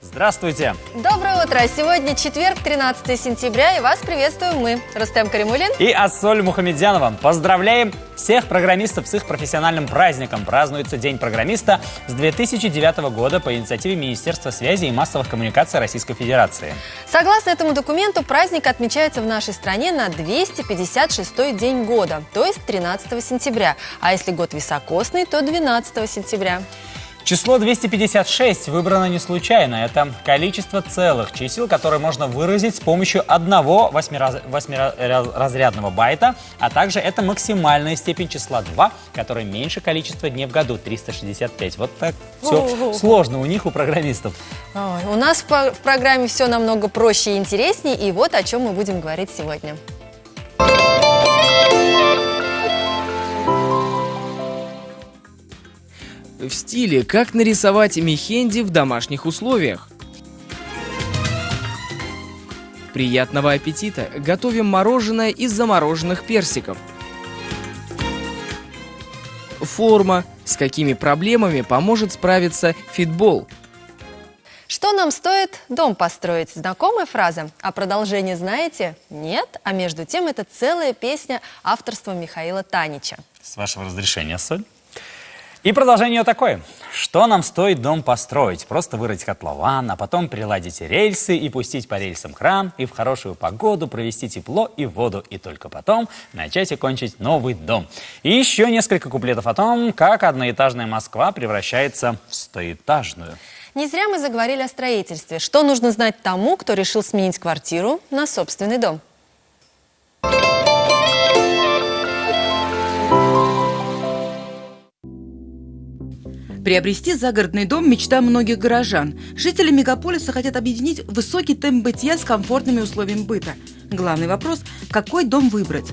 Здравствуйте! Доброе утро! Сегодня четверг, 13 сентября, и вас приветствуем мы, Рустем Каримулин и Ассоль Мухамедзянова. Поздравляем всех программистов с их профессиональным праздником. Празднуется День программиста с 2009 года по инициативе Министерства связи и массовых коммуникаций Российской Федерации. Согласно этому документу, праздник отмечается в нашей стране на 256-й день года, то есть 13 сентября. А если год високосный, то 12 сентября. Число 256 выбрано не случайно. Это количество целых чисел, которые можно выразить с помощью одного восьмиразрядного байта, а также это максимальная степень числа 2, которая меньше количества дней в году, 365. Вот так все сложно у них, у программистов. У нас в программе все намного проще и интереснее, и вот о чем мы будем говорить сегодня. В стиле «Как нарисовать мехенди в домашних условиях». Приятного аппетита! Готовим мороженое из замороженных персиков. Форма. С какими проблемами поможет справиться фитбол? Что нам стоит дом построить? Знакомая фраза? А продолжение знаете? Нет. А между тем это целая песня авторства Михаила Танича. С вашего разрешения, Соль. И продолжение такое. Что нам стоит дом построить? Просто вырыть котлован, а потом приладить рельсы и пустить по рельсам кран, и в хорошую погоду провести тепло и воду, и только потом начать и кончить новый дом. И еще несколько куплетов о том, как одноэтажная Москва превращается в стоэтажную. Не зря мы заговорили о строительстве. Что нужно знать тому, кто решил сменить квартиру на собственный дом? Приобрести загородный дом – мечта многих горожан. Жители мегаполиса хотят объединить высокий темп бытия с комфортными условиями быта. Главный вопрос – какой дом выбрать?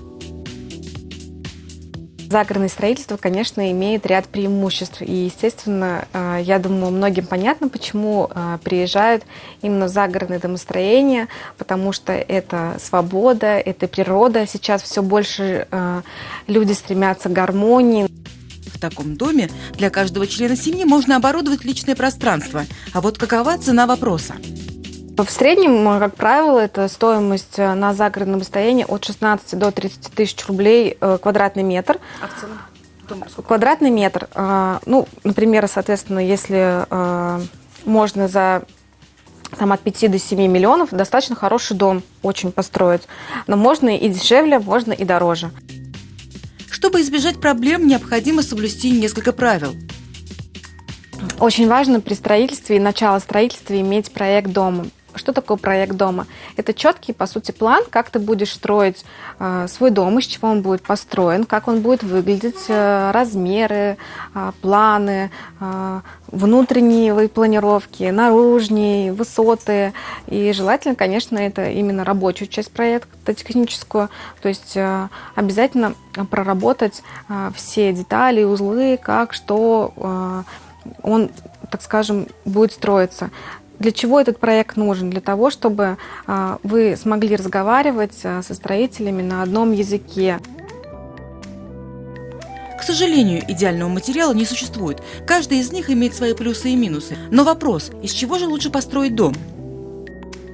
Загородное строительство, конечно, имеет ряд преимуществ. И, естественно, я думаю, многим понятно, почему приезжают именно в загородное домостроение, потому что это свобода, это природа. Сейчас все больше люди стремятся к гармонии. В таком доме для каждого члена семьи можно оборудовать личное пространство. А вот какова цена вопроса? В среднем, как правило, это стоимость на загородном домостроении от 16 до 30 тысяч рублей квадратный метр. А в целом? Квадратный метр. Ну, например, соответственно, если можно за от 5 до 7 миллионов достаточно хороший дом очень построить. Но можно и дешевле, можно и дороже. Чтобы избежать проблем, необходимо соблюсти несколько правил. Очень важно при строительстве и начало строительства иметь проект дома. Что такое проект дома? Это четкий, по сути, план, как ты будешь строить свой дом, из чего он будет построен, как он будет выглядеть, размеры, планы, внутренние планировки, наружные, высоты. И желательно, конечно, это именно рабочую часть проекта, техническую. То есть обязательно проработать все детали, узлы, как, что он, так скажем, будет строиться. Для чего этот проект нужен? Для того, чтобы вы смогли разговаривать со строителями на одном языке. К сожалению, идеального материала не существует. Каждый из них имеет свои плюсы и минусы. Но вопрос, из чего же лучше построить дом?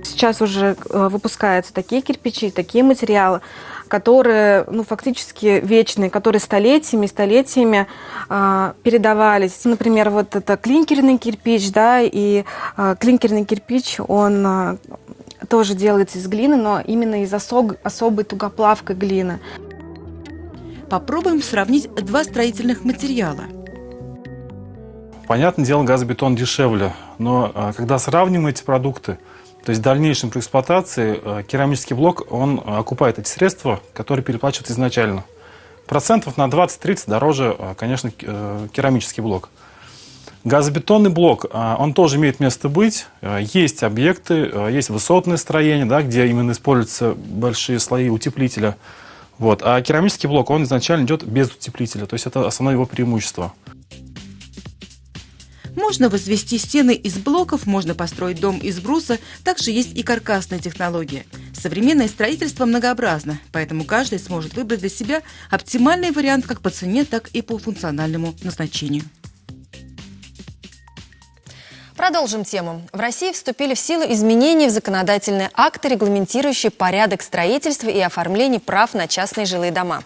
Сейчас уже выпускаются такие кирпичи, такие материалы, которые фактически вечные, которые столетиями передавались. Например, вот это клинкерный кирпич, да, и клинкерный кирпич, он тоже делается из глины, но именно из особой тугоплавкой глины. Попробуем сравнить два строительных материала. Понятное дело, газобетон дешевле, но когда сравниваем эти продукты, то есть в дальнейшем при эксплуатации керамический блок, он окупает эти средства, которые переплачиваются изначально. Процентов на 20-30 дороже, конечно, керамический блок. Газобетонный блок, он тоже имеет место быть. Есть объекты, есть высотные строения, да, где именно используются большие слои утеплителя. Вот. А керамический блок, он изначально идет без утеплителя, то есть это основное его преимущество. Можно возвести стены из блоков, можно построить дом из бруса, также есть и каркасная технология. Современное строительство многообразно, поэтому каждый сможет выбрать для себя оптимальный вариант как по цене, так и по функциональному назначению. Продолжим тему. В России вступили в силу изменения в законодательные акты, регламентирующие порядок строительства и оформления прав на частные жилые дома.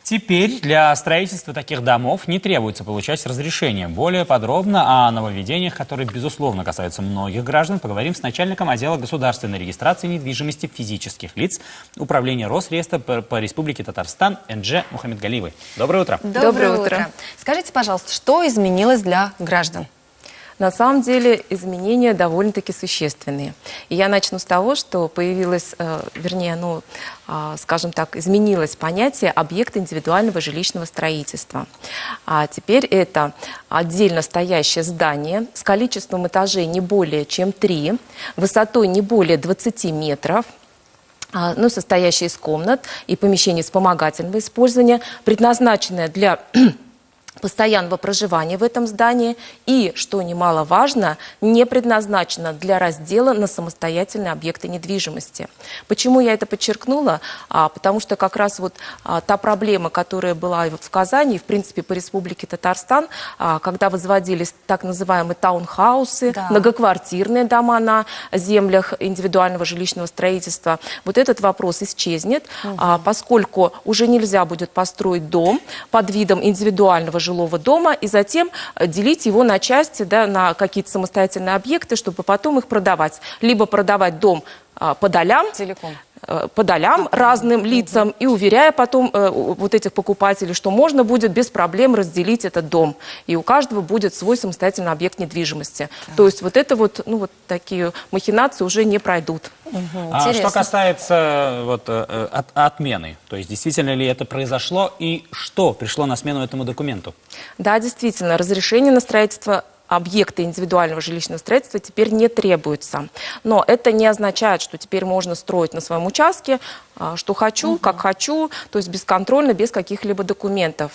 Теперь для строительства таких домов не требуется получать разрешение. Более подробно о нововведениях, которые, безусловно, касаются многих граждан, поговорим с начальником отдела государственной регистрации недвижимости физических лиц Управления Росреестра по Республике Татарстан Энже Мухаммедгалиевой. Доброе утро. Доброе утро. Скажите, пожалуйста, что изменилось для граждан? На самом деле изменения довольно-таки существенные. И я начну с того, что появилось, скажем так, изменилось понятие объекта индивидуального жилищного строительства. А теперь это отдельно стоящее здание с количеством этажей не более чем 3, высотой не более 20 метров, состоящее из комнат и помещений вспомогательного использования, предназначенное для постоянного проживания в этом здании и, что немаловажно, не предназначено для раздела на самостоятельные объекты недвижимости. Почему я это подчеркнула? Потому что как раз та проблема, которая была в Казани, в принципе, по Республике Татарстан, когда возводились так называемые таунхаусы, многоквартирные дома на землях индивидуального жилищного строительства, вот этот вопрос исчезнет, поскольку уже нельзя будет построить дом под видом индивидуального жилого дома и затем делить его на части, на какие-то самостоятельные объекты, чтобы потом их продавать. Либо продавать дом по долям, Целиком. по долям разным лицам и уверяя потом вот этих покупателей, что можно будет без проблем разделить этот дом. И у каждого будет свой самостоятельный объект недвижимости. То есть такие махинации уже не пройдут. А что касается отмены, то есть действительно ли это произошло и что пришло на смену этому документу? Да, действительно, разрешение на строительство объекты индивидуального жилищного строительства теперь не требуются. Но это не означает, что теперь можно строить на своем участке, что хочу, как хочу, то есть бесконтрольно, без каких-либо документов.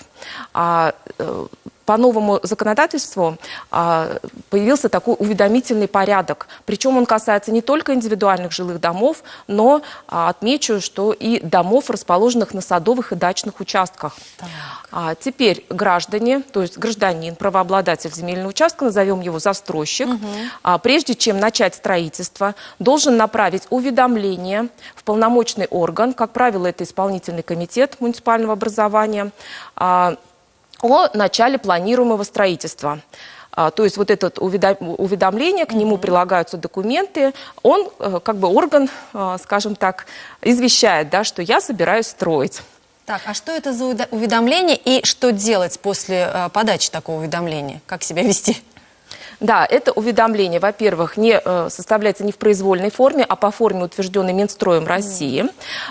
По новому законодательству появился такой уведомительный порядок. Причем он касается не только индивидуальных жилых домов, но отмечу, что и домов, расположенных на садовых и дачных участках. Теперь граждане, то есть гражданин, правообладатель земельного участка, назовем его застройщик, прежде чем начать строительство, должен направить уведомление в полномочный орган, как правило, это исполнительный комитет муниципального образования, о начале планируемого строительства. То есть вот это уведомление, к нему прилагаются документы, он, орган, скажем так, извещает, что я собираюсь строить. Так, а что это за уведомление и что делать после подачи такого уведомления? Как себя вести? Да, это уведомление, во-первых, составляется не в произвольной форме, а по форме, утвержденной Минстроем России.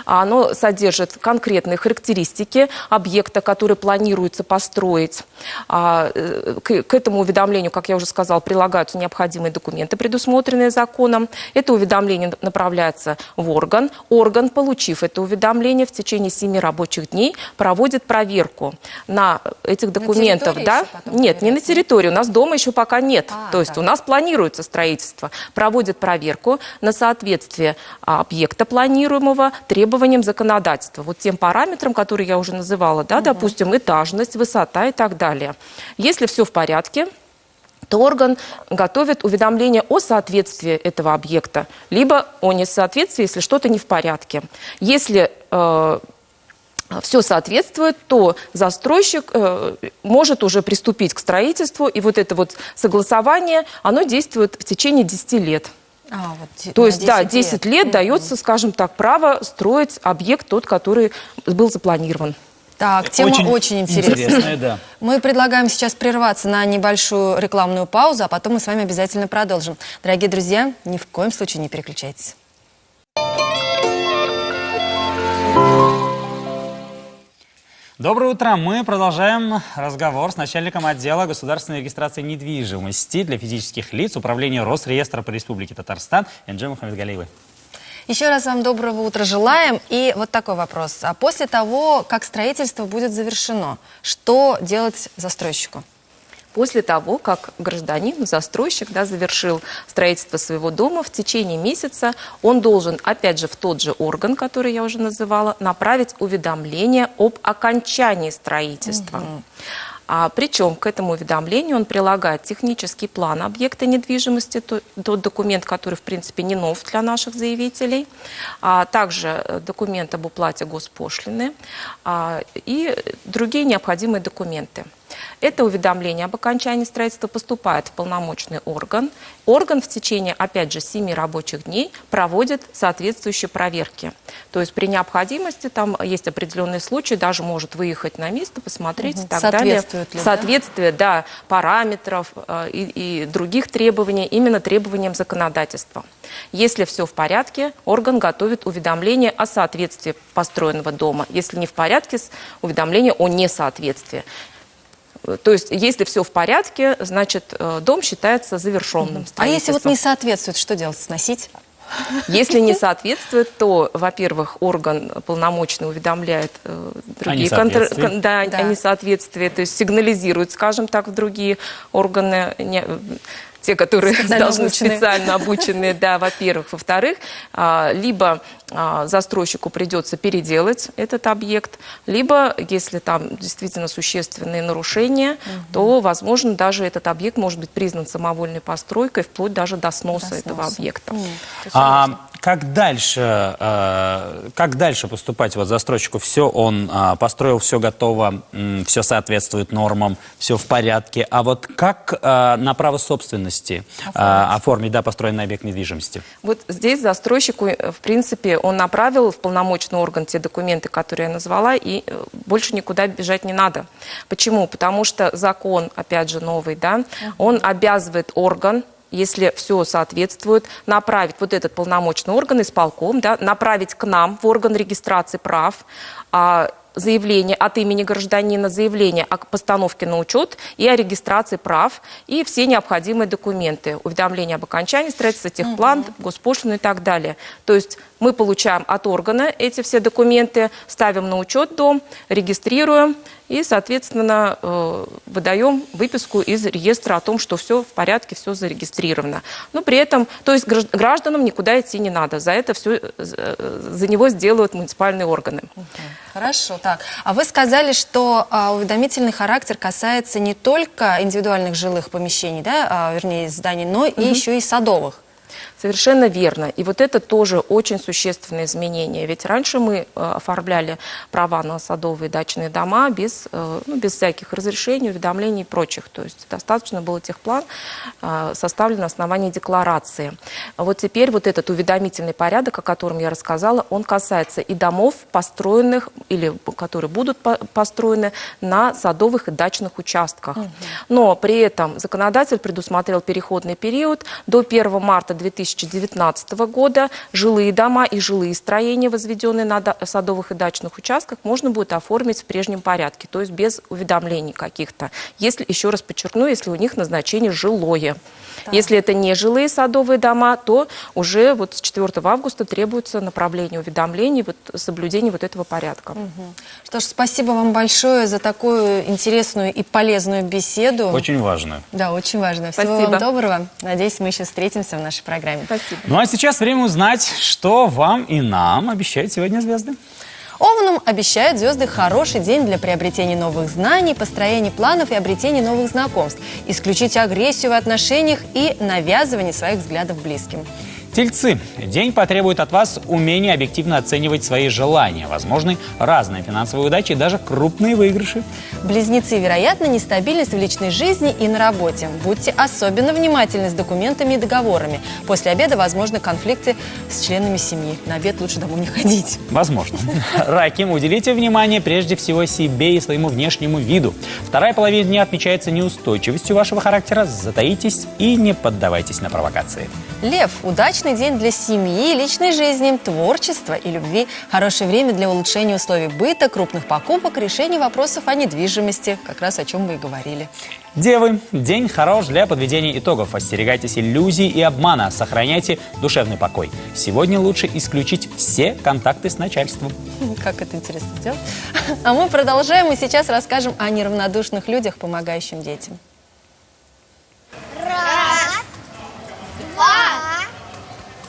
Оно содержит конкретные характеристики объекта, который планируется построить. К этому уведомлению, как я уже сказала, прилагаются необходимые документы, предусмотренные законом. Это уведомление направляется в орган. Орган, получив это уведомление, в течение 7 рабочих дней проводит проверку на этих документах. Нет, не на территории. У нас дома еще пока нет. То есть у нас планируется строительство, проводит проверку на соответствие объекта планируемого требованиям законодательства. Вот тем параметрам, которые я уже называла, допустим, этажность, высота и так далее. Если все в порядке, то орган готовит уведомление о соответствии этого объекта, либо о несоответствии, если что-то не в порядке. Если все соответствует, то застройщик может уже приступить к строительству, и вот это согласование, оно действует в течение 10 лет. То есть, 10 лет дается, скажем так, право строить объект тот, который был запланирован. Так, тема очень интересная. Да. Мы предлагаем сейчас прерваться на небольшую рекламную паузу, а потом мы с вами обязательно продолжим. Дорогие друзья, ни в коем случае не переключайтесь. Доброе утро. Мы продолжаем разговор с начальником отдела государственной регистрации недвижимости для физических лиц Управления Росреестра по Республике Татарстан Энже Мухаммедгалиевой. Еще раз вам доброго утра желаем. И вот такой вопрос. А после того, как строительство будет завершено, что делать застройщику? После того, как гражданин, застройщик, завершил строительство своего дома, в течение месяца он должен, опять же, в тот же орган, который я уже называла, направить уведомление об окончании строительства. Причем к этому уведомлению он прилагает технический план объекта недвижимости, тот документ, который, в принципе, не нов для наших заявителей, а также документ об уплате госпошлины и другие необходимые документы. Это уведомление об окончании строительства поступает в полномочный орган. Орган в течение, опять же, 7 рабочих дней проводит соответствующие проверки. То есть при необходимости, там есть определенные случаи, даже может выехать на место, посмотреть и так далее. Соответствие, да, параметров и других требований, именно требованиям законодательства. Если все в порядке, орган готовит уведомление о соответствии построенного дома. Если не в порядке, уведомление о несоответствии. То есть, если все в порядке, значит, дом считается завершенным. А если вот не соответствует, что делать? Сносить? Если не соответствует, то, во-первых, орган полномочный уведомляет другие о несоответствии, то есть сигнализирует, скажем так, в другие органы, те, которые должны специально обучены, да, во-первых. Во-вторых, либо застройщику придется переделать этот объект, либо, если там действительно существенные нарушения, то, возможно, даже этот объект может быть признан самовольной постройкой, вплоть даже до сноса этого объекта. Как дальше поступать? Вот застройщику все, он построил, все готово, все соответствует нормам, все в порядке. А вот как на право собственности оформить построенный объект недвижимости? Вот здесь застройщику, в принципе, он направил в полномочный орган те документы, которые я назвала, и больше никуда бежать не надо. Почему? Потому что закон, опять же, новый, да, он обязывает орган, если все соответствует, направить вот этот полномочный орган, исполком, да, направить к нам в орган регистрации прав заявление от имени гражданина, заявление о постановке на учет и о регистрации прав и все необходимые документы, уведомление об окончании строительства, техплан, госпошлину и так далее. То есть мы получаем от органа эти все документы, ставим на учет дом, регистрируем и, соответственно, выдаем выписку из реестра о том, что все в порядке, все зарегистрировано. Но при этом, то есть гражданам никуда идти не надо, за это все, за него сделают муниципальные органы. Хорошо, так. А вы сказали, что уведомительный характер касается не только индивидуальных жилых помещений, да, вернее, зданий, но и еще и садовых. Совершенно верно. И вот это тоже очень существенное изменение. Ведь раньше мы оформляли права на садовые дачные дома без всяких разрешений, уведомлений и прочих. То есть достаточно было техплан, составлен на основании декларации. Вот теперь вот этот уведомительный порядок, о котором я рассказала, он касается и домов, построенных или которые будут построены на садовых и дачных участках. Но при этом законодатель предусмотрел переходный период до 1 марта 2019 года. Жилые дома и жилые строения, возведенные на садовых и дачных участках, можно будет оформить в прежнем порядке, то есть без уведомлений каких-то. Если, еще раз подчеркну, если у них назначение жилое. Так. Если это не жилые садовые дома, то уже вот с 4 августа требуется направление уведомлений, соблюдение вот этого порядка. Что ж, спасибо вам большое за такую интересную и полезную беседу. Очень важную. Да, очень важную. Всего вам доброго. Надеюсь, мы еще встретимся в нашей программе. Спасибо. Ну а сейчас время узнать, что вам и нам обещают сегодня звезды. Овнам обещают звезды хороший день для приобретения новых знаний, построения планов и обретения новых знакомств, исключить агрессию в отношениях и навязывание своих взглядов близким. Тельцы. День потребует от вас умения объективно оценивать свои желания. Возможны разные финансовые удачи и даже крупные выигрыши. Близнецы. Вероятно, нестабильность в личной жизни и на работе. Будьте особенно внимательны с документами и договорами. После обеда возможны конфликты с членами семьи. На обед лучше домой не ходить. Возможно. Раки. Уделите внимание прежде всего себе и своему внешнему виду. Вторая половина дня отмечается неустойчивостью вашего характера. Затаитесь и не поддавайтесь на провокации. Лев. Удачный день для семьи, личной жизни, творчества и любви. Хорошее время для улучшения условий быта, крупных покупок, решения вопросов о недвижимости. Как раз о чем мы и говорили. Девы. День хорош для подведения итогов. Остерегайтесь иллюзий и обмана. Сохраняйте душевный покой. Сегодня лучше исключить все контакты с начальством. Как это интересно сделать. А мы продолжаем и сейчас расскажем о неравнодушных людях, помогающим детям. Раз, два,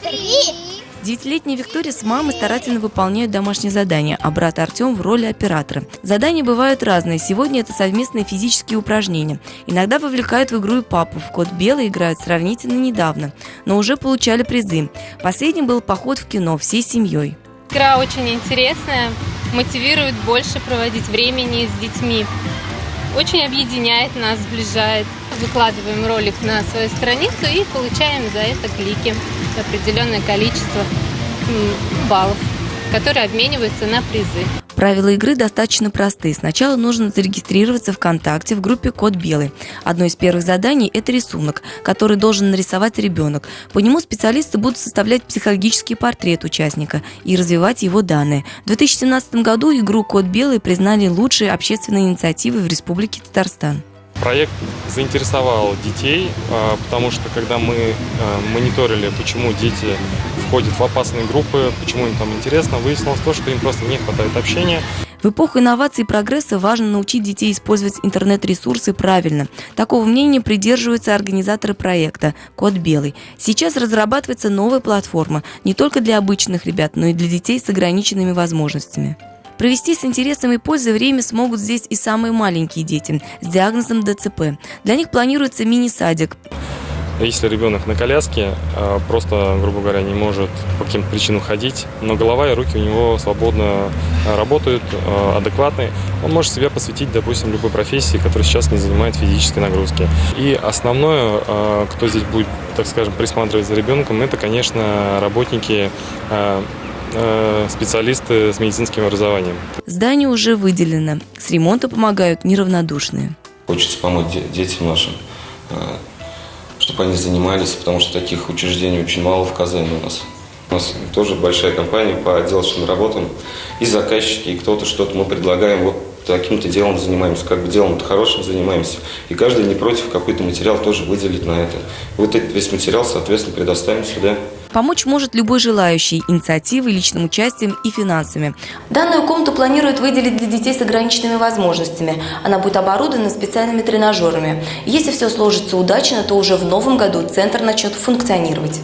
три, 9-летняя Виктория с мамой старательно выполняют домашние задания, а брат Артем в роли оператора. Задания бывают разные. Сегодня это совместные физические упражнения. Иногда вовлекают в игру и папу. В «Кот белый» играют сравнительно недавно, но уже получали призы. Последним был поход в кино всей семьей. Игра очень интересная, мотивирует больше проводить времени с детьми. Очень объединяет нас, сближает. Выкладываем ролик на свою страницу и получаем за это клики. Определенное количество баллов, которые обмениваются на призы. Правила игры достаточно просты. Сначала нужно зарегистрироваться ВКонтакте в группе «Кот белый». Одно из первых заданий – это рисунок, который должен нарисовать ребенок. По нему специалисты будут составлять психологический портрет участника и развивать его данные. В 2017 году игру «Кот белый» признали лучшей общественной инициативой в Республике Татарстан. Проект заинтересовал детей, потому что когда мы мониторили, почему дети входят в опасные группы, почему им там интересно, выяснилось то, что им просто не хватает общения. В эпоху инноваций и прогресса важно научить детей использовать интернет-ресурсы правильно. Такого мнения придерживаются организаторы проекта «Кот белый». Сейчас разрабатывается новая платформа не только для обычных ребят, но и для детей с ограниченными возможностями. Провести с интересом и пользой время смогут здесь и самые маленькие дети с диагнозом ДЦП. Для них планируется мини-садик. Если ребенок на коляске, просто, грубо говоря, не может по каким-то причинам ходить, но голова и руки у него свободно работают, адекватные, он может себя посвятить, допустим, любой профессии, которая сейчас не занимает физической нагрузки. И основное, кто здесь будет, так скажем, присматривать за ребенком, это, конечно, работники, специалисты с медицинским образованием. Здание уже выделено. С ремонтом помогают неравнодушные. Хочется помочь детям нашим, чтобы они занимались, потому что таких учреждений очень мало в Казани у нас. У нас тоже большая компания по отделочным работам. И заказчики, и кто-то что-то мы предлагаем. Вот таким-то делом занимаемся, как бы делом-то хорошим занимаемся. И каждый не против какой-то материал тоже выделить на это. Вот этот весь материал, соответственно, предоставим сюда. Помочь может любой желающий инициативой, личным участием и финансами. Данную комнату планируют выделить для детей с ограниченными возможностями. Она будет оборудована специальными тренажерами. Если все сложится удачно, то уже в новом году центр начнет функционировать.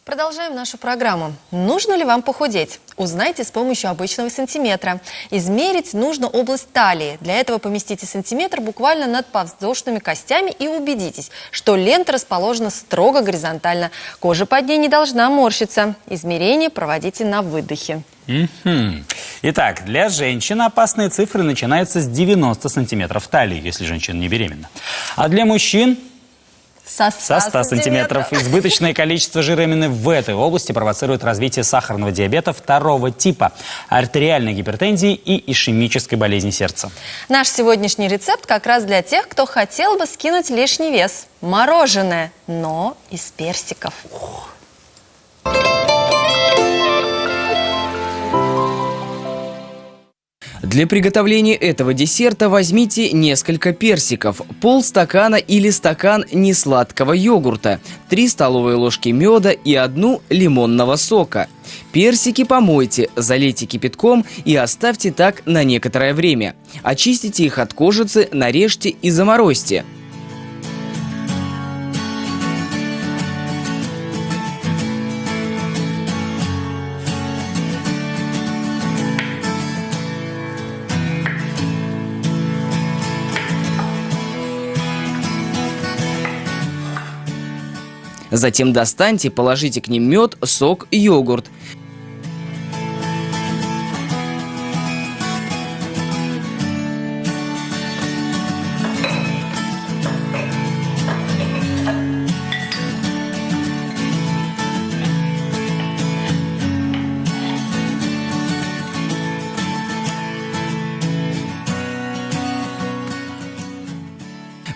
Продолжаем нашу программу. Нужно ли вам похудеть? Узнайте с помощью обычного сантиметра. Измерить нужно область талии. Для этого поместите сантиметр буквально над подвздошными костями и убедитесь, что лента расположена строго горизонтально. Кожа под ней не должна морщиться. Измерение проводите на выдохе. Итак, для женщин опасные цифры начинаются с 90 сантиметров талии, если женщина не беременна. А для мужчин со 100 сантиметров. Избыточное количество жира именно в этой области провоцирует развитие сахарного диабета второго типа, артериальной гипертензии и ишемической болезни сердца. Наш сегодняшний рецепт как раз для тех, кто хотел бы скинуть лишний вес. Мороженое, но из персиков. Для приготовления этого десерта возьмите несколько персиков, полстакана или стакан несладкого йогурта, 3 столовые ложки меда и 1 лимонного сока. Персики помойте, залейте кипятком и оставьте так на некоторое время. Очистите их от кожицы, нарежьте и заморозьте. Затем достаньте, положите к ним мед, сок, йогурт.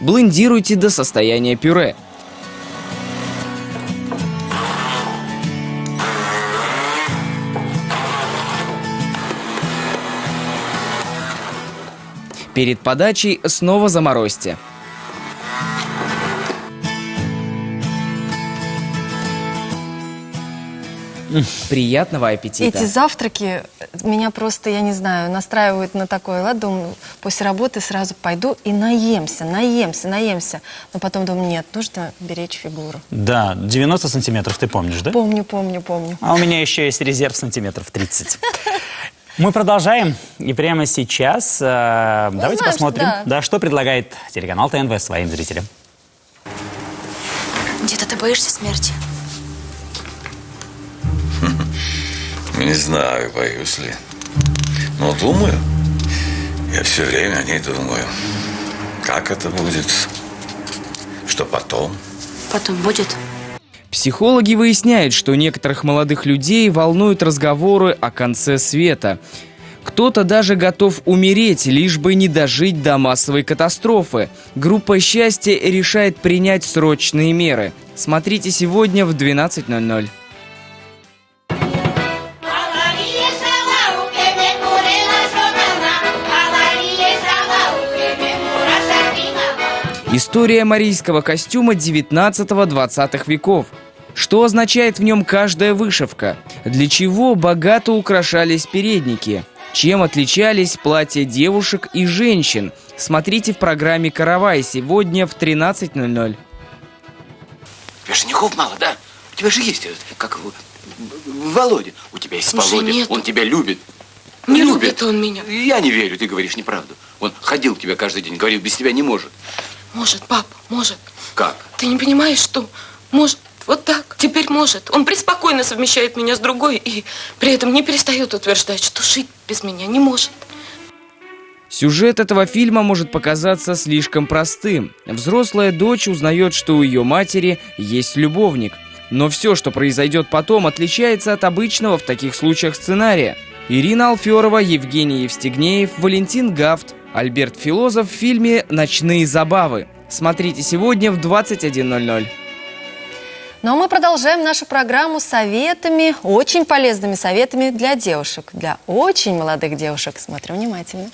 Блендируйте до состояния пюре. Перед подачей снова заморозьте. Приятного аппетита! Эти завтраки меня просто, я не знаю, настраивают на такой лад. Думаю, после работы сразу пойду и наемся. Но потом думаю, нет, нужно беречь фигуру. Да, 90 сантиметров ты помнишь, да? Помню. А у меня еще есть резерв сантиметров 30. Мы продолжаем. И прямо сейчас давайте знаем, посмотрим, что что предлагает телеканал ТНВ своим зрителям. Где-то ты боишься смерти? Не знаю, боюсь ли. Но думаю. Я все время о ней думаю. Как это будет? Что потом? Потом будет. Психологи выясняют, что некоторых молодых людей волнуют разговоры о конце света. Кто-то даже готов умереть, лишь бы не дожить до массовой катастрофы. Группа «Счастье» решает принять срочные меры. Смотрите сегодня в 12:00. История марийского костюма 19-20 веков. Что означает в нем каждая вышивка? Для чего богато украшались передники? Чем отличались платья девушек и женщин? Смотрите в программе «Каравай» сегодня в 13:00. У тебя женихов мало, да? У тебя же есть, как его, Володя. У тебя есть Володя, нету. Он тебя любит. Не любит он меня. Я не верю, ты говоришь неправду. Он ходил к тебе каждый день, говорил, без тебя не может. Может, пап, может. Как? Ты не понимаешь, что может вот так. Теперь может. Он преспокойно совмещает меня с другой и при этом не перестает утверждать, что жить без меня не может. Сюжет этого фильма может показаться слишком простым. Взрослая дочь узнает, что у ее матери есть любовник. Но все, что произойдет потом, отличается от обычного в таких случаях сценария. Ирина Алферова, Евгений Евстигнеев, Валентин Гафт, Альберт Филозов в фильме «Ночные забавы». Смотрите сегодня в 21:00. Ну а мы продолжаем нашу программу советами, очень полезными советами для девушек, для очень молодых девушек. Смотрим внимательно.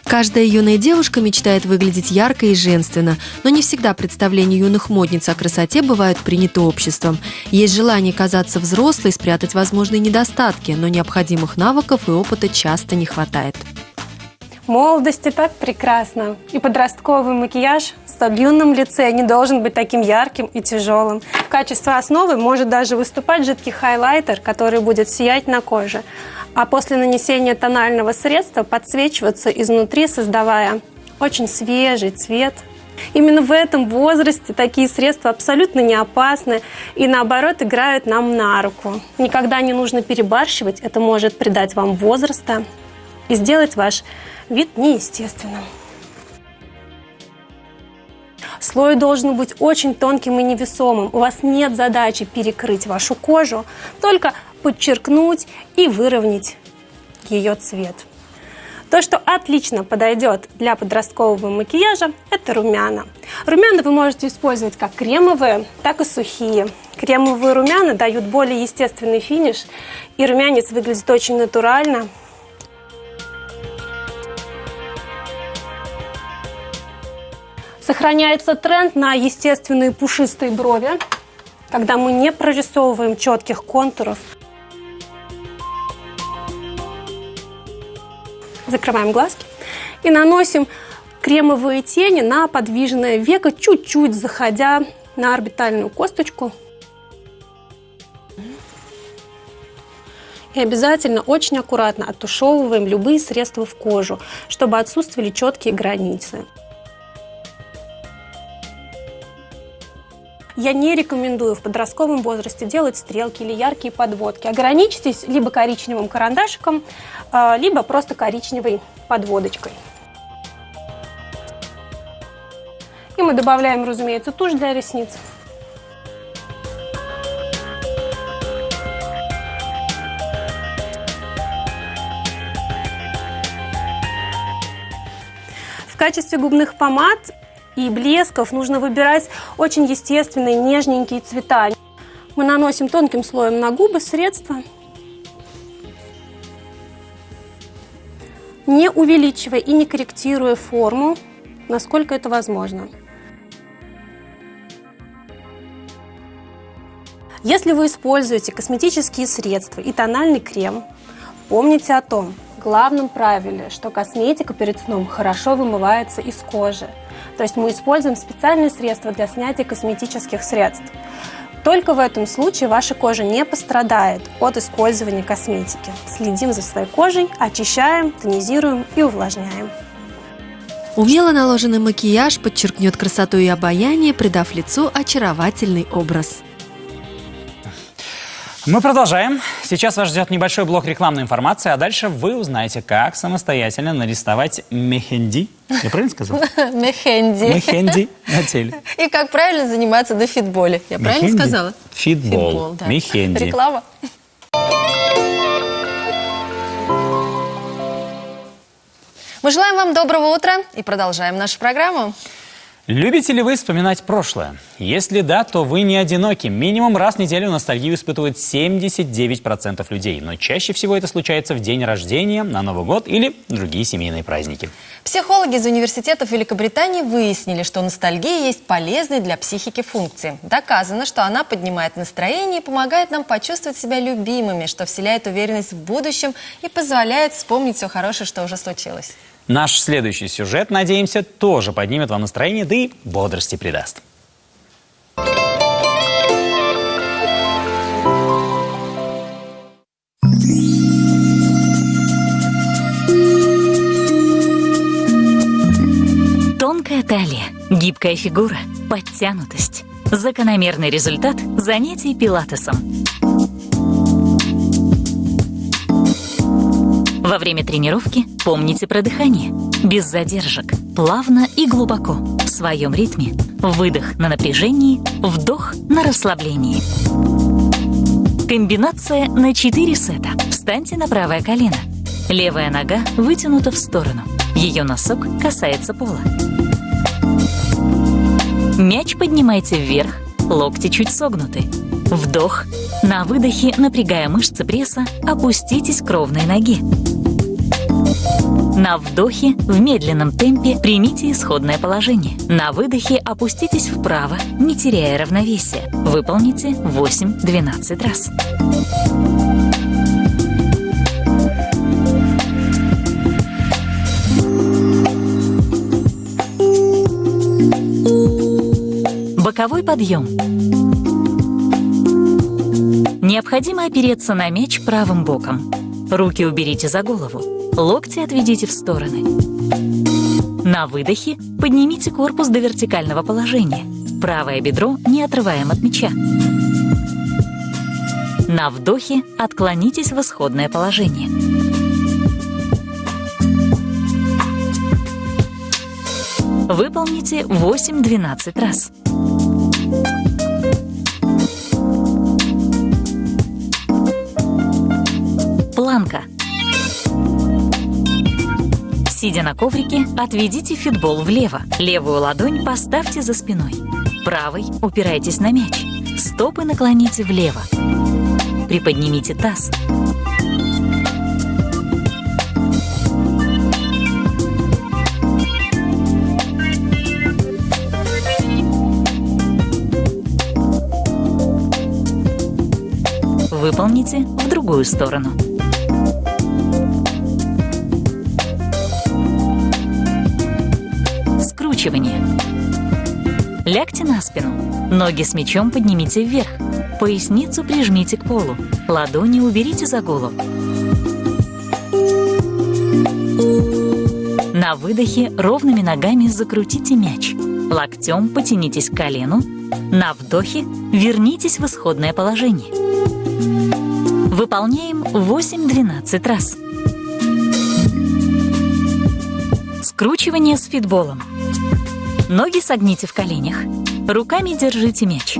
Каждая юная девушка мечтает выглядеть ярко и женственно, но не всегда представления юных модниц о красоте бывают приняты обществом. Есть желание казаться взрослой, спрятать возможные недостатки, но необходимых навыков и опыта часто не хватает. В молодости так прекрасно. И подростковый макияж в столь юном лице не должен быть таким ярким и тяжелым. В качестве основы может даже выступать жидкий хайлайтер, который будет сиять на коже. А после нанесения тонального средства подсвечиваться изнутри, создавая очень свежий цвет. Именно в этом возрасте такие средства абсолютно не опасны и, наоборот, играют нам на руку. Никогда не нужно перебарщивать, это может придать вам возраста и сделать ваш вид неестественным. Слой должен быть очень тонким и невесомым. У вас нет задачи перекрыть вашу кожу, только подчеркнуть и выровнять ее цвет. То, что отлично подойдет для подросткового макияжа, это румяна. Румяна вы можете использовать как кремовые, так и сухие. Кремовые румяна дают более естественный финиш, и румянец выглядит очень натурально. Сохраняется тренд на естественные пушистые брови, когда мы не прорисовываем четких контуров. Закрываем глазки и наносим кремовые тени на подвижное веко, чуть-чуть заходя на орбитальную косточку. И обязательно очень аккуратно оттушевываем любые средства в кожу, чтобы отсутствовали четкие границы. Я не рекомендую в подростковом возрасте делать стрелки или яркие подводки. Ограничьтесь либо коричневым карандашиком, либо просто коричневой подводочкой. И мы добавляем, разумеется, тушь для ресниц. В качестве губных помад и блесков нужно выбирать очень естественные, нежненькие цвета. Мы наносим тонким слоем на губы средства, не увеличивая и не корректируя форму. насколько это возможно. Если вы используете косметические средства и тональный крем, помните о том главном правиле, что косметика перед сном хорошо вымывается из кожи. То есть мы используем специальные средства для снятия косметических средств. Только в этом случае ваша кожа не пострадает от использования косметики. Следим за своей кожей, очищаем, тонизируем и увлажняем. Умело наложенный макияж подчеркнет красоту и обаяние, придав лицу очаровательный образ. Мы продолжаем. Сейчас вас ждет небольшой блок рекламной информации, а дальше вы узнаете, как самостоятельно нарисовать мехенди. Я правильно сказал? Мехенди. Мехенди на теле. И как правильно заниматься на фитболе. Я правильно Мехенди? сказала? Фитбол. Да. Мехенди. Реклама. Мы желаем вам доброго утра и продолжаем нашу программу. Любите ли вы вспоминать прошлое? Если да, то вы не одиноки. Минимум раз в неделю ностальгию испытывают 79% людей. Но чаще всего это случается в день рождения, на Новый год или другие семейные праздники. Психологи из университетов Великобритании выяснили, что ностальгия есть полезной для психики функции. Доказано, что она поднимает настроение и помогает нам почувствовать себя любимыми, что вселяет уверенность в будущем и позволяет вспомнить все хорошее, что уже случилось. Наш следующий сюжет, надеемся, тоже поднимет вам настроение, да и бодрости придаст. Тонкая талия, гибкая фигура, подтянутость. Закономерный результат занятий пилатесом. Во время тренировки помните про дыхание. Без задержек, плавно и глубоко, в своем ритме. Выдох на напряжении, вдох на расслаблении. Комбинация на 4 сета. Встаньте на правое колено. Левая нога вытянута в сторону. Ее носок касается пола. Мяч поднимайте вверх, локти чуть согнуты. Вдох. На выдохе, напрягая мышцы пресса, опуститесь к ровной ноге. На вдохе в медленном темпе примите исходное положение. На выдохе опуститесь вправо, не теряя равновесия. Выполните 8-12 раз. Боковой подъем. Необходимо опереться на мяч правым боком. Руки уберите за голову. Локти отведите в стороны. На выдохе поднимите корпус до вертикального положения. Правое бедро не отрываем от мяча. На вдохе отклонитесь в исходное положение. Выполните 8-12 раз. Планка. Сидя на коврике, отведите фитбол влево. Левую ладонь поставьте за спиной. Правой упирайтесь на мяч. Стопы наклоните влево. Приподнимите таз. Выполните в другую сторону. Скручивание. Лягте на спину. Ноги с мячом поднимите вверх. Поясницу прижмите к полу. Ладони уберите за голову. На выдохе ровными ногами закрутите мяч. Локтем потянитесь к колену. На вдохе вернитесь в исходное положение. Выполняем 8-12 раз. Скручивание с фитболом. Ноги согните в коленях. Руками держите мяч.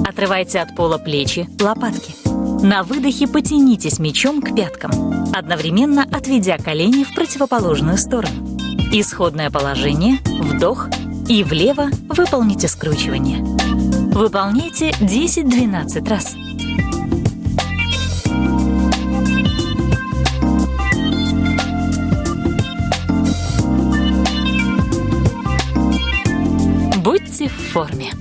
Отрывайте от пола плечи, лопатки. На выдохе потянитесь мячом к пяткам, одновременно отведя колени в противоположную сторону. Исходное положение, вдох, и влево выполните скручивание. Выполняйте 10-12 раз. Будьте в форме.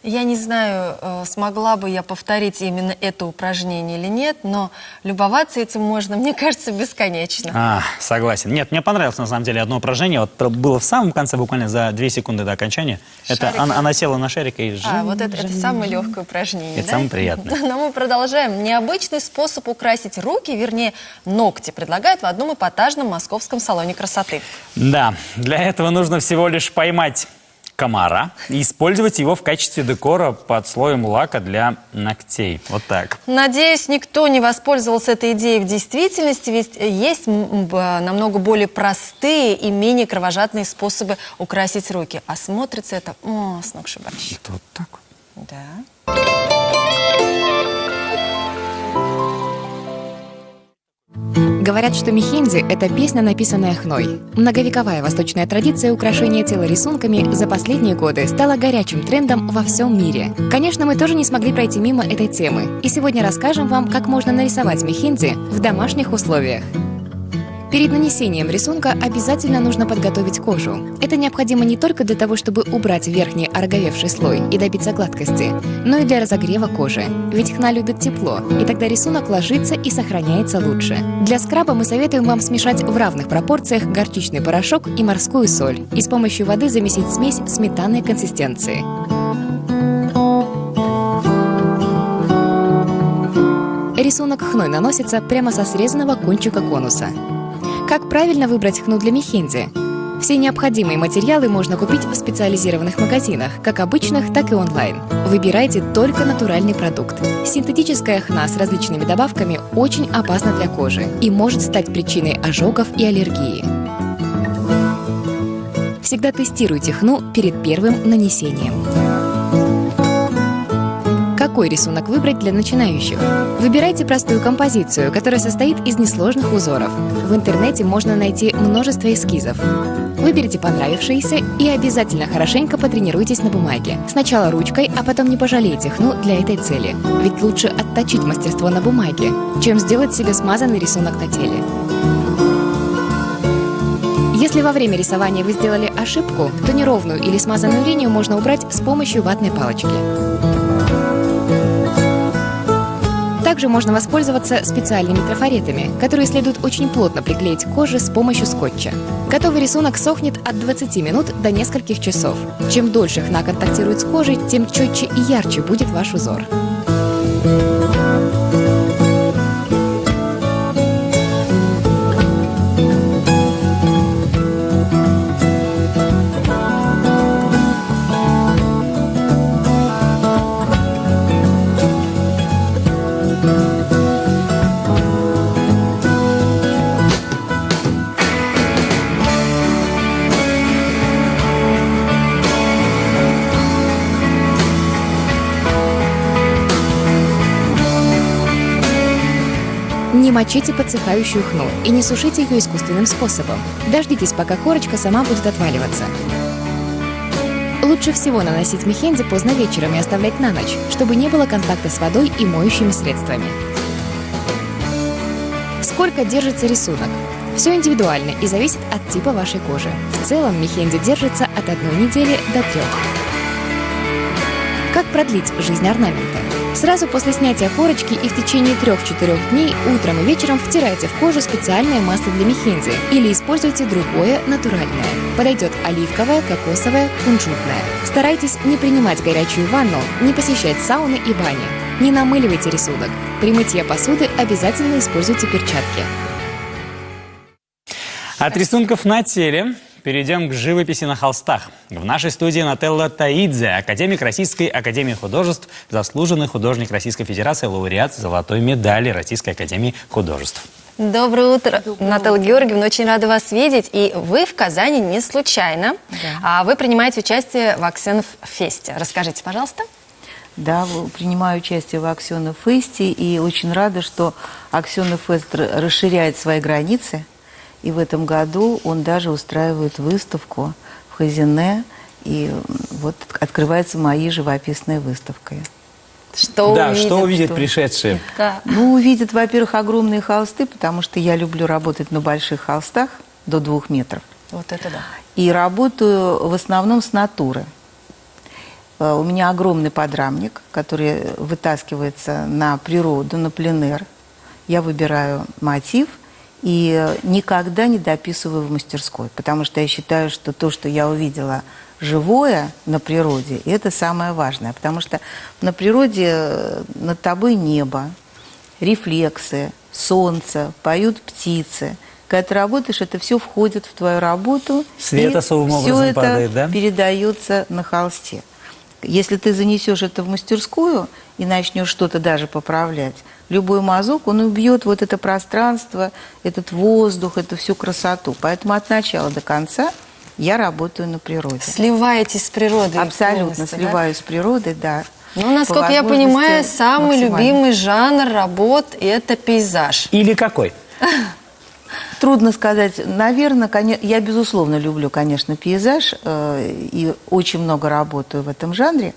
Я не знаю, смогла бы я повторить именно это упражнение или нет, но любоваться этим можно, мне кажется, бесконечно. Согласен. Нет, мне понравилось на самом деле одно упражнение. Вот было в самом конце, буквально за 2 секунды до окончания. Это она села на шарик и Вот это самое легкое упражнение, это самое приятное. Но мы продолжаем. Необычный способ украсить руки, вернее, ногти, предлагают в одном эпатажном московском салоне красоты. Да, для этого нужно всего лишь поймать комара и использовать его в качестве декора под слоем лака для ногтей. Вот так. Надеюсь, никто не воспользовался этой идеей в действительности, ведь есть намного более простые и менее кровожадные способы украсить руки. А смотрится это сногсшибающе. Вот так вот. Да. Говорят, что мехенди – это песня, написанная хной. Многовековая восточная традиция украшения тела рисунками за последние годы стала горячим трендом во всем мире. Конечно, мы тоже не смогли пройти мимо этой темы. И сегодня расскажем вам, как можно нарисовать мехенди в домашних условиях. Перед нанесением рисунка обязательно нужно подготовить кожу. Это необходимо не только для того, чтобы убрать верхний ороговевший слой и добиться гладкости, но и для разогрева кожи. Ведь хна любит тепло, и тогда рисунок ложится и сохраняется лучше. Для скраба мы советуем вам смешать в равных пропорциях горчичный порошок и морскую соль и с помощью воды замесить смесь сметанной консистенции. Рисунок хной наносится прямо со срезанного кончика конуса. Как правильно выбрать хну для мехенди? Все необходимые материалы можно купить в специализированных магазинах, как обычных, так и онлайн. Выбирайте только натуральный продукт. Синтетическая хна с различными добавками очень опасна для кожи и может стать причиной ожогов и аллергии. Всегда тестируйте хну перед первым нанесением. Какой рисунок выбрать для начинающих? Выбирайте простую композицию, которая состоит из несложных узоров. В интернете можно найти множество эскизов. Выберите понравившиеся и обязательно хорошенько потренируйтесь на бумаге. Сначала ручкой, а потом не пожалейте хну для этой цели. Ведь лучше отточить мастерство на бумаге, чем сделать себе смазанный рисунок на теле. Если во время рисования вы сделали ошибку, то неровную или смазанную линию можно убрать с помощью ватной палочки. Также можно воспользоваться специальными трафаретами, которые следует очень плотно приклеить к коже с помощью скотча. Готовый рисунок сохнет от 20 минут до нескольких часов. Чем дольше хна контактирует с кожей, тем четче и ярче будет ваш узор. Не мочите подсыхающую хну и не сушите ее искусственным способом. Дождитесь, пока корочка сама будет отваливаться. Лучше всего наносить мехенди поздно вечером и оставлять на ночь, чтобы не было контакта с водой и моющими средствами. Сколько держится рисунок? Все индивидуально и зависит от типа вашей кожи. В целом мехенди держится от 1 недели до 3. Как продлить жизнь орнамента? Сразу после снятия корочки и в течение 3-4 дней утром и вечером втирайте в кожу специальное масло для мехенди или используйте другое натуральное. Подойдет оливковое, кокосовое, кунжутное. Старайтесь не принимать горячую ванну, не посещать сауны и бани. Не намыливайте рисунок. При мытье посуды обязательно используйте перчатки. От рисунков на теле перейдем к живописи на холстах. В нашей студии Нателла Таидзе, академик Российской академии художеств, заслуженный художник Российской Федерации, лауреат золотой медали Российской академии художеств. Доброе утро, Нателла Георгиевна, очень рада вас видеть. И вы в Казани не случайно, а вы принимаете участие в Аксенфесте. Расскажите, пожалуйста. Да, принимаю участие в Аксенфесте и очень рада, что Аксенфест расширяет свои границы. И в этом году он даже устраивает выставку в Хазине. И вот открывается моей живописной выставкой. Что увидят пришедшие? Да. Ну, увидят, во-первых, огромные холсты, потому что я люблю работать на больших холстах до 2 метров. Вот это да. И работаю в основном с натуры. У меня огромный подрамник, который вытаскивается на природу, на пленэр. Я выбираю мотив и никогда не дописываю в мастерской, потому что я считаю, что то, что я увидела живое на природе, это самое важное, потому что на природе над тобой небо, рефлексы, солнце, поют птицы. Когда ты работаешь, это все входит в твою работу, Свет особым образом падает, да? Передается на холсте. Если ты занесешь это в мастерскую и начнешь что-то даже поправлять, любой мазок, он убьет вот это пространство, этот воздух, эту всю красоту. Поэтому от начала до конца я работаю на природе. Сливаетесь с природой? Абсолютно сливаюсь с природой, да. Ну, насколько я понимаю, самый любимый жанр работ – это пейзаж. Или какой? Трудно сказать. Наверное, я, безусловно, люблю, конечно, пейзаж и очень много работаю в этом жанре,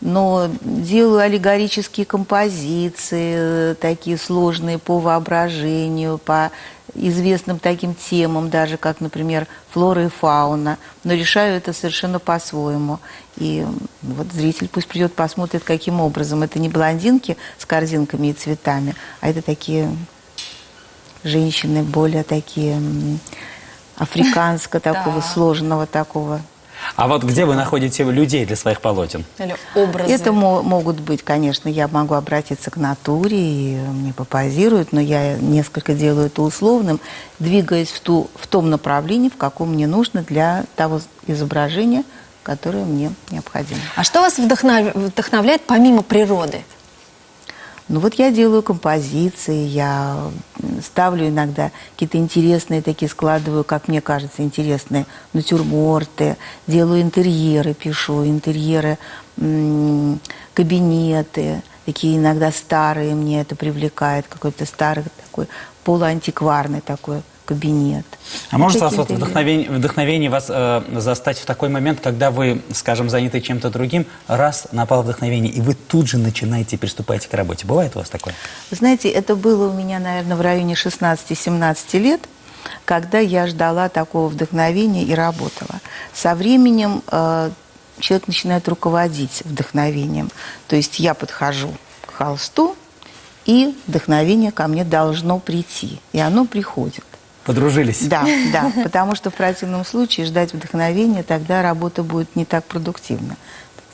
но делаю аллегорические композиции, такие сложные по воображению, по известным таким темам, даже как, например, флора и фауна, но решаю это совершенно по-своему. И вот зритель пусть придет, посмотрит, каким образом. Это не блондинки с корзинками и цветами, а это такие женщины более такие африканского такого, сложного такого. А вот где вы находите людей для своих полотен? Или образы? Это могут быть, конечно, я могу обратиться к натуре, и мне попозируют, но я несколько делаю это условным, двигаясь в том направлении, в каком мне нужно для того изображения, которое мне необходимо. А что вас вдохновляет помимо природы? Ну вот я делаю композиции, я ставлю иногда какие-то интересные такие, складываю, как мне кажется, интересные натюрморты, делаю интерьеры, пишу интерьеры, кабинеты, такие иногда старые, мне это привлекает, какой-то старый такой полуантикварный такой кабинет. А может вас вот вдохновение вас застать в такой момент, когда вы, скажем, заняты чем-то другим, раз напало вдохновение, и вы тут же начинаете, приступаете к работе. Бывает у вас такое? Вы знаете, это было у меня, наверное, в районе 16-17 лет, когда я ждала такого вдохновения и работала. Со временем человек начинает руководить вдохновением. То есть я подхожу к холсту, и вдохновение ко мне должно прийти. И оно приходит. Подружились? Да, да, потому что в противном случае ждать вдохновения, тогда работа будет не так продуктивна.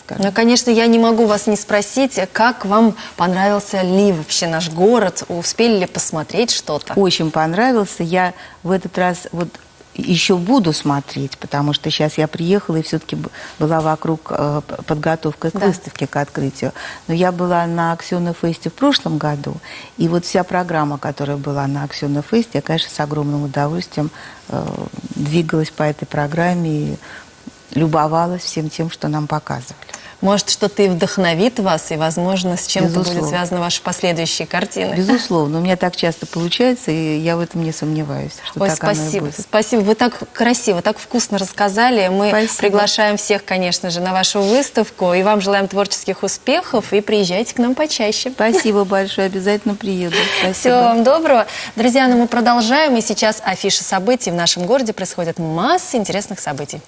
Ну, конечно, я не могу вас не спросить, как вам понравился ли вообще наш город? Успели ли посмотреть что-то? Очень понравился. Я в этот раз вот еще буду смотреть, потому что сейчас я приехала и все-таки была вокруг подготовка к выставке, к открытию. Но я была на Аксиона-фесте в прошлом году, и вот вся программа, которая была на Аксиона-фесте, я, конечно, с огромным удовольствием двигалась по этой программе и любовалась всем тем, что нам показывали. Может, что-то и вдохновит вас, и, возможно, с чем-то будет связаны ваши последующие картины. Безусловно. У меня так часто получается, и я в этом не сомневаюсь, что Ой, так спасибо, оно и будет. спасибо. Вы так красиво, так вкусно рассказали. Мы приглашаем всех, конечно же, на вашу выставку. И вам желаем творческих успехов. И приезжайте к нам почаще. Спасибо большое. Обязательно приеду. Спасибо. Всего вам доброго. Друзья, ну мы продолжаем. И сейчас афиша событий. В нашем городе происходит масса интересных событий.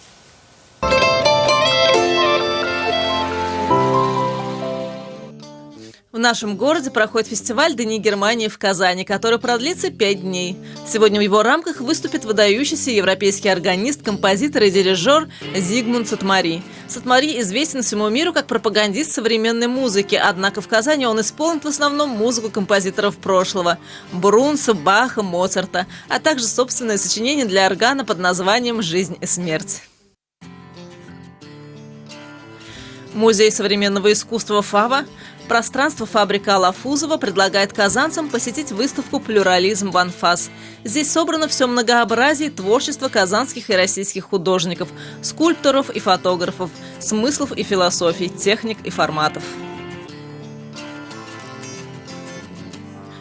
В нашем городе проходит фестиваль «Дни Германии» в Казани, который продлится 5 дней. Сегодня в его рамках выступит выдающийся европейский органист, композитор и дирижер Зигмунд Сатмари. Сатмари известен всему миру как пропагандист современной музыки, однако в Казани он исполнит в основном музыку композиторов прошлого – Брунса, Баха, Моцарта, а также собственное сочинение для органа под названием «Жизнь и смерть». Музей современного искусства «Фава», пространство фабрика Лафузова предлагает казанцам посетить выставку «Плюрализм в Анфас». Здесь собрано все многообразие творчества казанских и российских художников, скульпторов и фотографов, смыслов и философий, техник и форматов.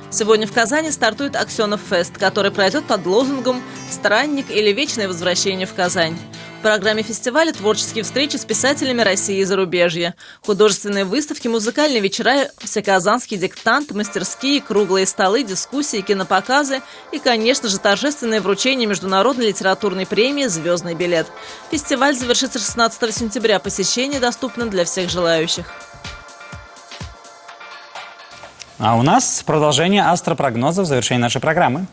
Сегодня в Казани стартует Аксенов фест, который пройдет под лозунгом «Странник или вечное возвращение в Казань». программе фестиваля творческие встречи с писателями России и зарубежья, художественные выставки, музыкальные вечера, всеказанский диктант, мастерские, круглые столы, дискуссии, кинопоказы и, конечно же, торжественное вручение международной литературной премии «Звездный билет». Фестиваль завершится 16 сентября. Посещение доступно для всех желающих. А у нас продолжение астропрогноза в завершении нашей программы.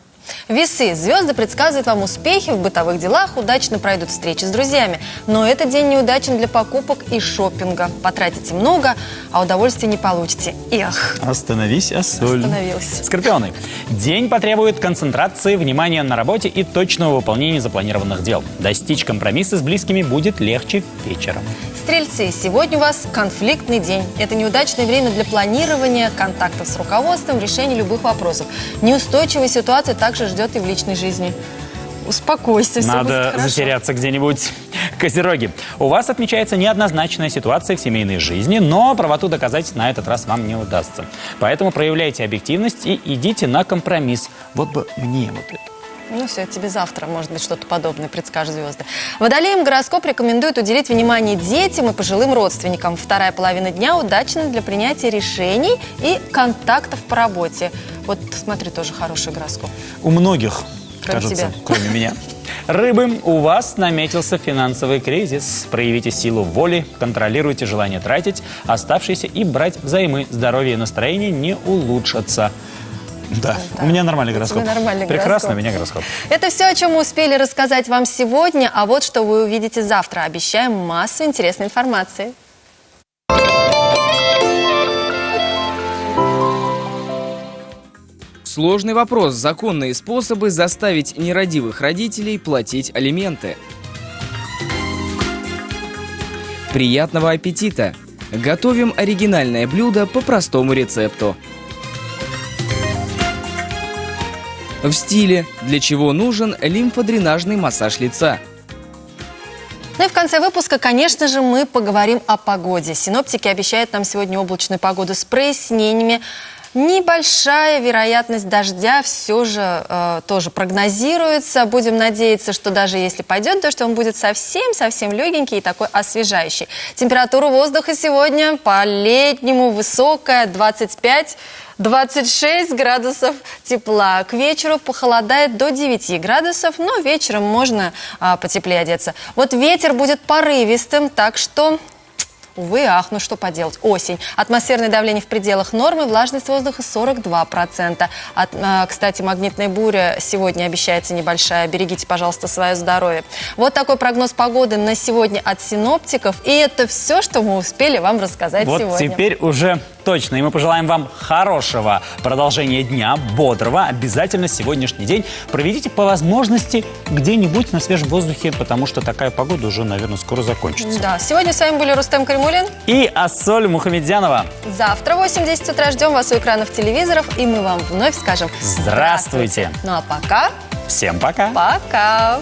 Весы. Звезды предсказывают вам успехи в бытовых делах, удачно пройдут встречи с друзьями. Но этот день неудачен для покупок и шопинга. Потратите много, а удовольствия не получите. Эх. Остановись, Ассоль. Остановилась. Скорпионы. День потребует концентрации, внимания на работе и точного выполнения запланированных дел. Достичь компромисса с близкими будет легче вечером. Стрельцы. Сегодня у вас конфликтный день. Это неудачное время для планирования, контактов с руководством, решения любых вопросов. Неустойчивая ситуация также ждет и в личной жизни. Успокойся, все будет Надо хорошо. затеряться где-нибудь. Козероги. У вас отмечается неоднозначная ситуация в семейной жизни, но правоту доказать на этот раз вам не удастся. Поэтому проявляйте объективность и идите на компромисс. Вот бы мне вот это. Ну все, тебе завтра, может быть, что-то подобное предскажут звезды. Водолеям гороскоп рекомендует уделить внимание детям и пожилым родственникам. Вторая половина дня удачна для принятия решений и контактов по работе. Вот, смотри, тоже хороший гороскоп. У многих, Кроме кажется, тебя. кроме меня. Рыбы, у вас наметился финансовый кризис. Проявите силу воли, контролируйте желание тратить оставшиеся и брать взаймы. Здоровье и настроение не улучшатся. Да, у меня нормальный гороскоп. нормальный Прекрасно, гороскоп. у меня гороскоп. Это все, о чем мы успели рассказать вам сегодня. А вот что вы увидите завтра. Обещаем массу интересной информации. Сложный вопрос. Законные способы заставить нерадивых родителей платить алименты. Приятного аппетита! Готовим оригинальное блюдо по простому рецепту. В стиле, для чего нужен лимфодренажный массаж лица. Ну и в конце выпуска, конечно же, мы поговорим о погоде. Синоптики обещают нам сегодня облачную погоду с прояснениями. Небольшая вероятность дождя все же тоже прогнозируется. Будем надеяться, что даже если пойдет дождь, он будет совсем-совсем легенький и такой освежающий. Температура воздуха сегодня по-летнему высокая, 25-26 градусов тепла. К вечеру похолодает до 9 градусов, но вечером можно потеплее одеться. Вот ветер будет порывистым, так что... Увы, ах, ну что поделать, осень. Атмосферное давление в пределах нормы, влажность воздуха 42%. Кстати, магнитная буря сегодня обещается небольшая. Берегите, пожалуйста, свое здоровье. Вот такой прогноз погоды на сегодня от синоптиков. И это все, что мы успели вам рассказать Вот сегодня. теперь уже точно. И мы пожелаем вам хорошего продолжения дня, бодрого. Обязательно сегодняшний день проведите по возможности где-нибудь на свежем воздухе, потому что такая погода уже, наверное, скоро закончится. Да, сегодня с вами были Рустем Каримулин и Ассоль Мухамедзянова. Завтра в 8:10 утра ждем вас у экранов телевизоров, и мы вам вновь скажем Здравствуйте. Ну а пока... Всем пока. Пока.